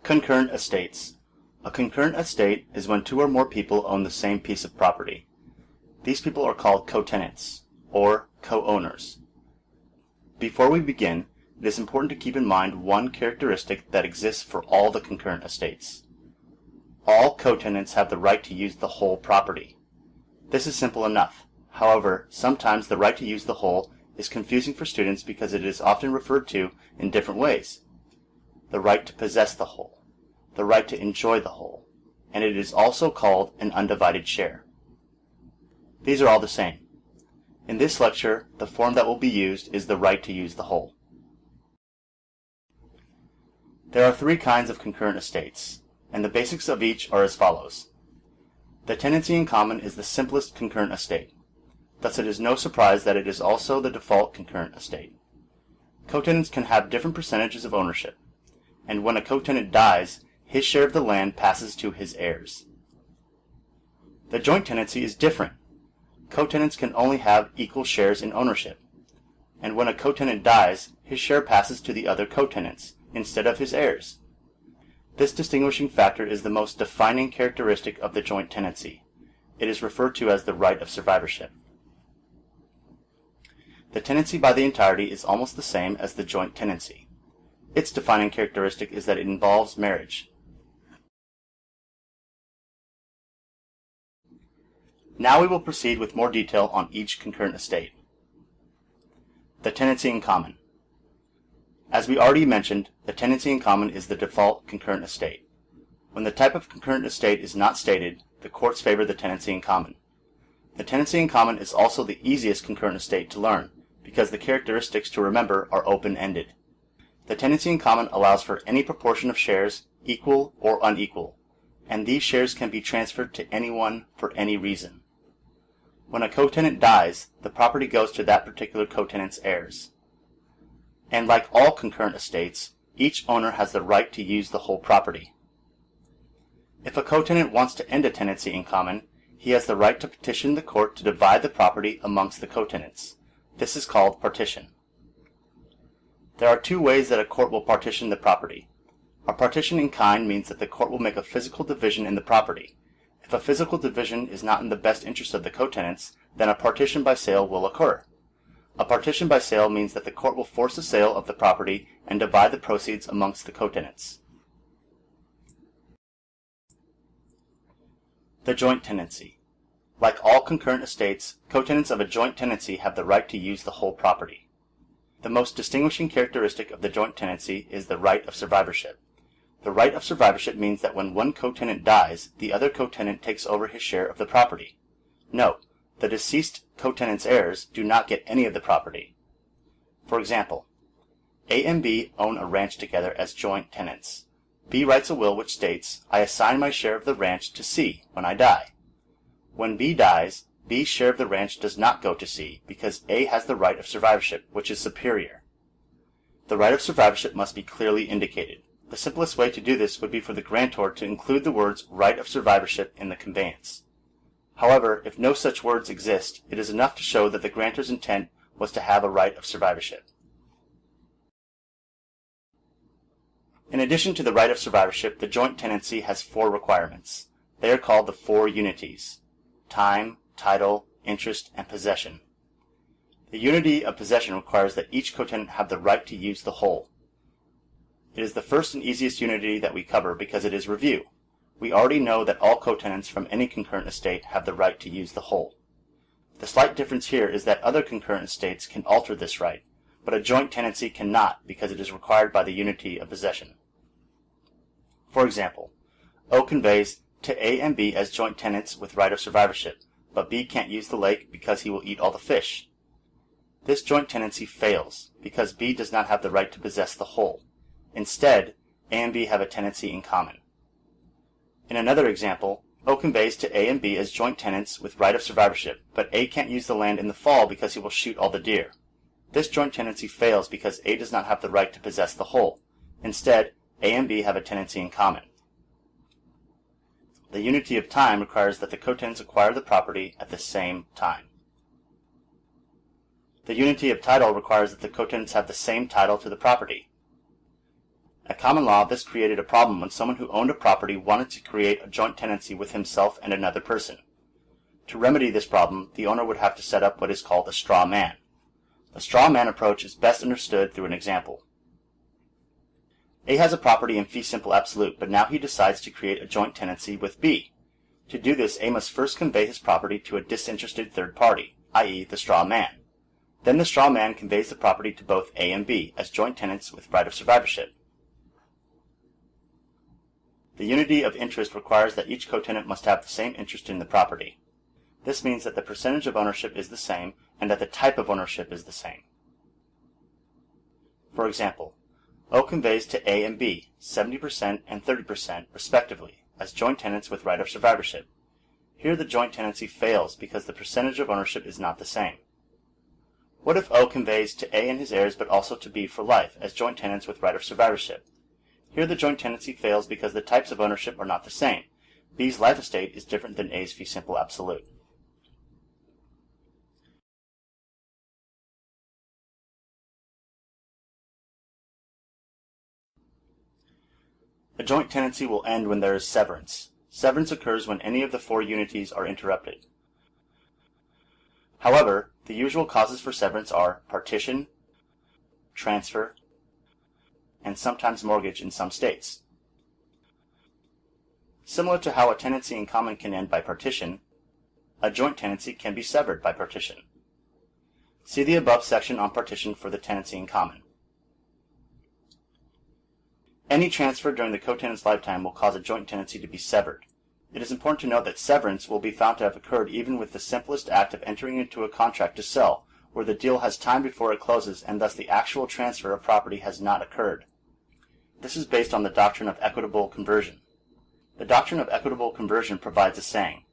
Concurrent estates. A concurrent estate is when two or more people own the same piece of property. These people are called co-tenants, or co-owners. Before we begin, it is important to keep in mind one characteristic that exists for all the concurrent estates. All co-tenants have the right to use the whole property. This is simple enough. However, sometimes the right to use the whole is confusing for students because it is often referred to in different ways. The right to possess the whole, the right to enjoy the whole, and it is also called an undivided share. These are all the same. In this lecture, the form that will be used is the right to use the whole. There are three kinds of concurrent estates, and the basics of each are as follows. The tenancy in common is the simplest concurrent estate. Thus it is no surprise that it is also the default concurrent estate. Co-tenants can have different percentages of ownership, and when a co-tenant dies, his share of the land passes to his heirs. The joint tenancy is different. Co-tenants can only have equal shares in ownership, and when a co-tenant dies, his share passes to the other co-tenants instead of his heirs. This distinguishing factor is the most defining characteristic of the joint tenancy. It is referred to as the right of survivorship. The tenancy by the entirety is almost the same as the joint tenancy. Its defining characteristic is that it involves marriage. Now we will proceed with more detail on each concurrent estate. The tenancy in common. As we already mentioned, the tenancy in common is the default concurrent estate. When the type of concurrent estate is not stated, the courts favor the tenancy in common. The tenancy in common is also the easiest concurrent estate to learn because the characteristics to remember are open-ended. The tenancy in common allows for any proportion of shares, equal or unequal, and these shares can be transferred to anyone for any reason. When a co-tenant dies, the property goes to that particular co-tenant's heirs. And like all concurrent estates, each owner has the right to use the whole property. If a co-tenant wants to end a tenancy in common, he has the right to petition the court to divide the property amongst the co-tenants. This is called partition. There are two ways that a court will partition the property. A partition in kind means that the court will make a physical division in the property. If a physical division is not in the best interest of the co-tenants, then a partition by sale will occur. A partition by sale means that the court will force a sale of the property and divide the proceeds amongst the co-tenants. The joint tenancy. Like all concurrent estates, co-tenants of a joint tenancy have the right to use the whole property. The most distinguishing characteristic of the joint tenancy is the right of survivorship. The right of survivorship means that when one co-tenant dies, the other co-tenant takes over his share of the property. Note, the deceased co-tenant's heirs do not get any of the property. For example, A and B own a ranch together as joint tenants. B writes a will which states, "I assign my share of the ranch to C when I die." When B dies, B's share of the ranch does not go to C because A has the right of survivorship, which is superior. The right of survivorship must be clearly indicated. The simplest way to do this would be for the grantor to include the words right of survivorship in the conveyance. However, if no such words exist, it is enough to show that the grantor's intent was to have a right of survivorship. In addition to the right of survivorship, the joint tenancy has four requirements. They are called the four unities: time, title, interest, and possession. The unity of possession requires that each co-tenant have the right to use the whole. It is the first and easiest unity that we cover because it is review. We already know that all co-tenants from any concurrent estate have the right to use the whole. The slight difference here is that other concurrent estates can alter this right, but a joint tenancy cannot because it is required by the unity of possession. For example, O conveys to A and B as joint tenants with right of survivorship, but B can't use the lake because he will eat all the fish. This joint tenancy fails because B does not have the right to possess the whole. Instead, A and B have a tenancy in common. In another example, O conveys to A and B as joint tenants with right of survivorship, but A can't use the land in the fall because he will shoot all the deer. This joint tenancy fails because A does not have the right to possess the whole. Instead, A and B have a tenancy in common. The unity of time requires that the co-tenants acquire the property at the same time. The unity of title requires that the co-tenants have the same title to the property. At common law, this created a problem when someone who owned a property wanted to create a joint tenancy with himself and another person. To remedy this problem, the owner would have to set up what is called a straw man. The straw man approach is best understood through an example. A has a property in fee simple absolute, but now he decides to create a joint tenancy with B. To do this, A must first convey his property to a disinterested third party, i.e. the straw man. Then the straw man conveys the property to both A and B as joint tenants with right of survivorship. The unity of interest requires that each co-tenant must have the same interest in the property. This means that the percentage of ownership is the same and that the type of ownership is the same. For example, O conveys to A and B 70% and 30% respectively as joint tenants with right of survivorship. Here the joint tenancy fails because the percentage of ownership is not the same. What if O conveys to A and his heirs but also to B for life as joint tenants with right of survivorship? Here the joint tenancy fails because the types of ownership are not the same. B's life estate is different than A's fee simple absolute. A joint tenancy will end when there is severance. Severance occurs when any of the four unities are interrupted. However, the usual causes for severance are partition, transfer, and sometimes mortgage in some states. Similar to how a tenancy in common can end by partition, a joint tenancy can be severed by partition. See the above section on partition for the tenancy in common. Any transfer during the co-tenant's lifetime will cause a joint tenancy to be severed. It is important to note that severance will be found to have occurred even with the simplest act of entering into a contract to sell, where the deal has time before it closes and thus the actual transfer of property has not occurred. This is based on the doctrine of equitable conversion. The doctrine of equitable conversion provides a saying,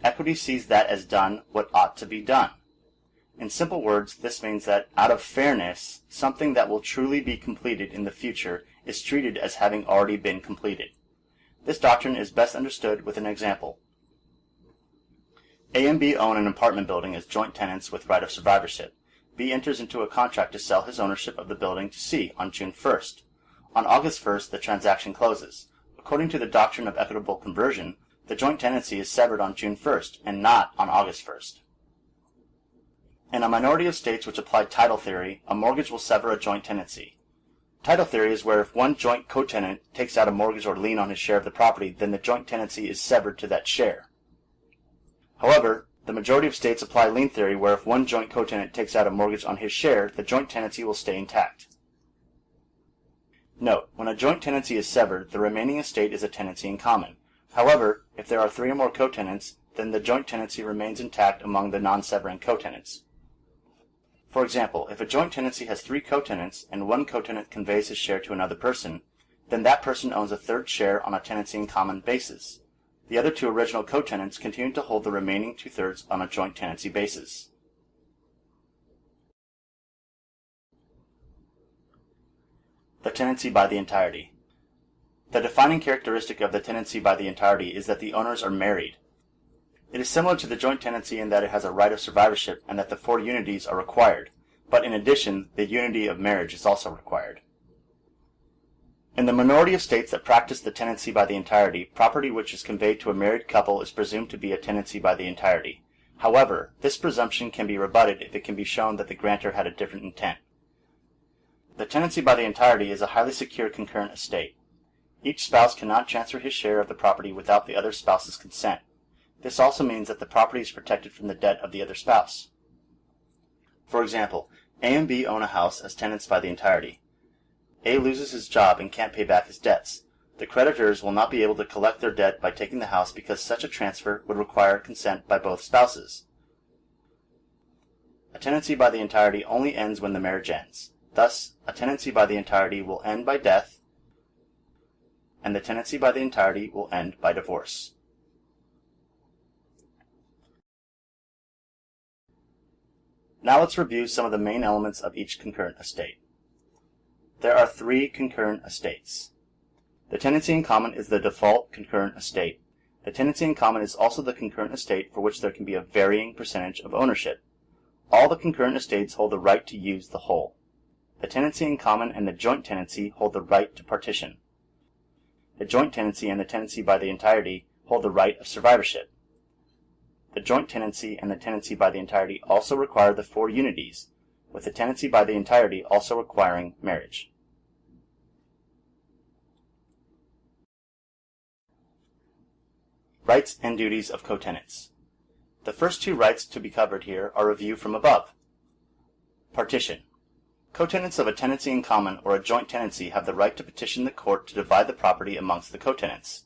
"Equity sees that as done what ought to be done." In simple words, this means that, out of fairness, something that will truly be completed in the future is treated as having already been completed. This doctrine is best understood with an example. A and B own an apartment building as joint tenants with right of survivorship. B enters into a contract to sell his ownership of the building to C on June 1st. On August 1st, the transaction closes. According to the doctrine of equitable conversion, the joint tenancy is severed on June 1st and not on August 1st. In a minority of states which apply title theory, a mortgage will sever a joint tenancy. Title theory is where if one joint co-tenant takes out a mortgage or lien on his share of the property, then the joint tenancy is severed to that share. However, the majority of states apply lien theory where if one joint co-tenant takes out a mortgage on his share, the joint tenancy will stay intact. Note, when a joint tenancy is severed, the remaining estate is a tenancy in common. However, if there are three or more co-tenants, then the joint tenancy remains intact among the non-severing co-tenants. For example, if a joint tenancy has three co-tenants and one co-tenant conveys his share to another person, then that person owns a third share on a tenancy in common basis. The other two original co-tenants continue to hold the remaining two-thirds on a joint tenancy basis. The tenancy by the entirety. The defining characteristic of the tenancy by the entirety is that the owners are married. It is similar to the joint tenancy in that it has a right of survivorship and that the four unities are required, but in addition, the unity of marriage is also required. In the minority of states that practice the tenancy by the entirety, property which is conveyed to a married couple is presumed to be a tenancy by the entirety. However, this presumption can be rebutted if it can be shown that the grantor had a different intent. The tenancy by the entirety is a highly secure concurrent estate. Each spouse cannot transfer his share of the property without the other spouse's consent. This also means that the property is protected from the debt of the other spouse. For example, A and B own a house as tenants by the entirety. A loses his job and can't pay back his debts. The creditors will not be able to collect their debt by taking the house because such a transfer would require consent by both spouses. A tenancy by the entirety only ends when the marriage ends. Thus, a tenancy by the entirety will end by death, and the tenancy by the entirety will end by divorce. Now let's review some of the main elements of each concurrent estate. There are three concurrent estates. The tenancy in common is the default concurrent estate. The tenancy in common is also the concurrent estate for which there can be a varying percentage of ownership. All the concurrent estates hold the right to use the whole. The tenancy in common and the joint tenancy hold the right to partition. The joint tenancy and the tenancy by the entirety hold the right of survivorship. The joint tenancy and the tenancy by the entirety also require the 4 unities, with the tenancy by the entirety also requiring marriage. Rights and duties of co-tenants. The first 2 rights to be covered here are a view from above. Partition. Co-tenants of a tenancy in common or a joint tenancy have the right to petition the court to divide the property amongst the co-tenants.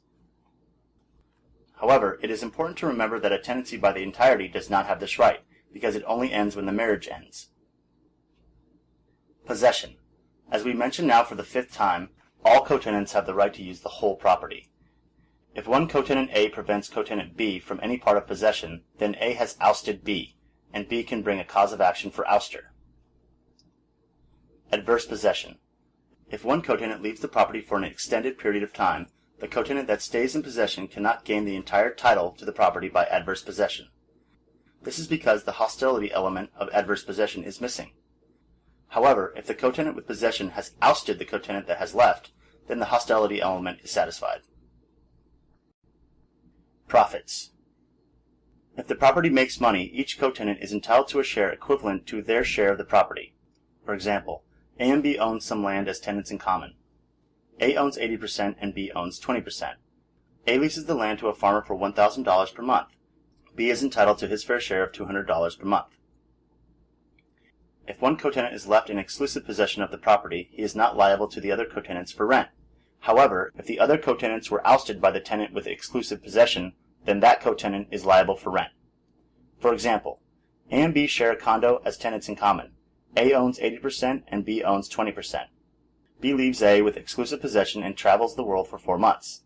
However, it is important to remember that a tenancy by the entirety does not have this right, because it only ends when the marriage ends. Possession. As we mention now for the 5th time, all co-tenants have the right to use the whole property. If one co-tenant A prevents co-tenant B from any part of possession, then A has ousted B, and B can bring a cause of action for ouster. Adverse possession. If one co-tenant leaves the property for an extended period of time, the co-tenant that stays in possession cannot gain the entire title to the property by adverse possession. This is because the hostility element of adverse possession is missing. However, if the co-tenant with possession has ousted the co-tenant that has left, then the hostility element is satisfied. Profits. If the property makes money, each co-tenant is entitled to a share equivalent to their share of the property. For example, A and B own some land as tenants in common. A owns 80% and B owns 20%. A leases the land to a farmer for $1,000 per month. B is entitled to his fair share of $200 per month. If one co-tenant is left in exclusive possession of the property, he is not liable to the other co-tenants for rent. However, if the other co-tenants were ousted by the tenant with exclusive possession, then that co-tenant is liable for rent. For example, A and B share a condo as tenants in common. A owns 80% and B owns 20%. B leaves A with exclusive possession and travels the world for 4 months.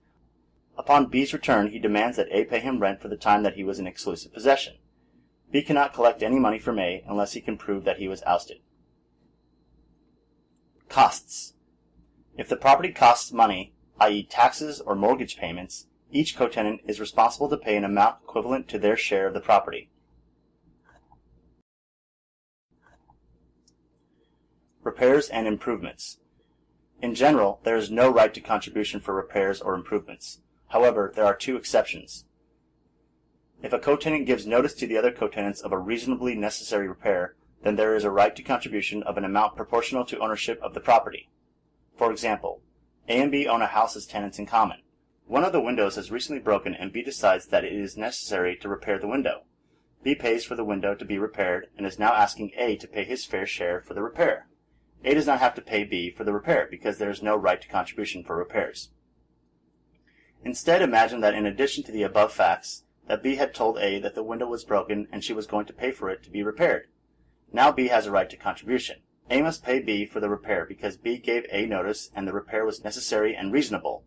Upon B's return, he demands that A pay him rent for the time that he was in exclusive possession. B cannot collect any money from A unless he can prove that he was ousted. Costs. If the property costs money, i.e. taxes or mortgage payments, each co-tenant is responsible to pay an amount equivalent to their share of the property. Repairs and improvements. In general, there is no right to contribution for repairs or improvements. However, there are 2 exceptions. If a co-tenant gives notice to the other co-tenants of a reasonably necessary repair, then there is a right to contribution of an amount proportional to ownership of the property. For example, A and B own a house as tenants in common. One of the windows has recently broken and B decides that it is necessary to repair the window. B pays for the window to be repaired and is now asking A to pay his fair share for the repair. A does not have to pay B for the repair because there is no right to contribution for repairs. Instead, imagine that in addition to the above facts, that B had told A that the window was broken and she was going to pay for it to be repaired. Now B has a right to contribution. A must pay B for the repair because B gave A notice and the repair was necessary and reasonable.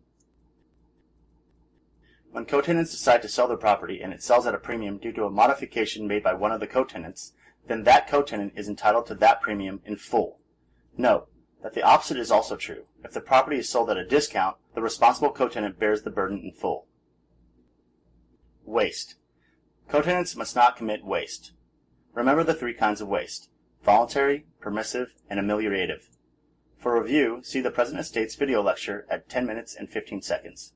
When co-tenants decide to sell their property and it sells at a premium due to a modification made by one of the co-tenants, then that co-tenant is entitled to that premium in full. Note that the opposite is also true. If the property is sold at a discount, the responsible co-tenant bears the burden in full. Waste. Co-tenants must not commit waste. Remember the 3 kinds of waste: voluntary, permissive, and ameliorative. For review, see the Present Estates video lecture at 10 minutes and 15 seconds.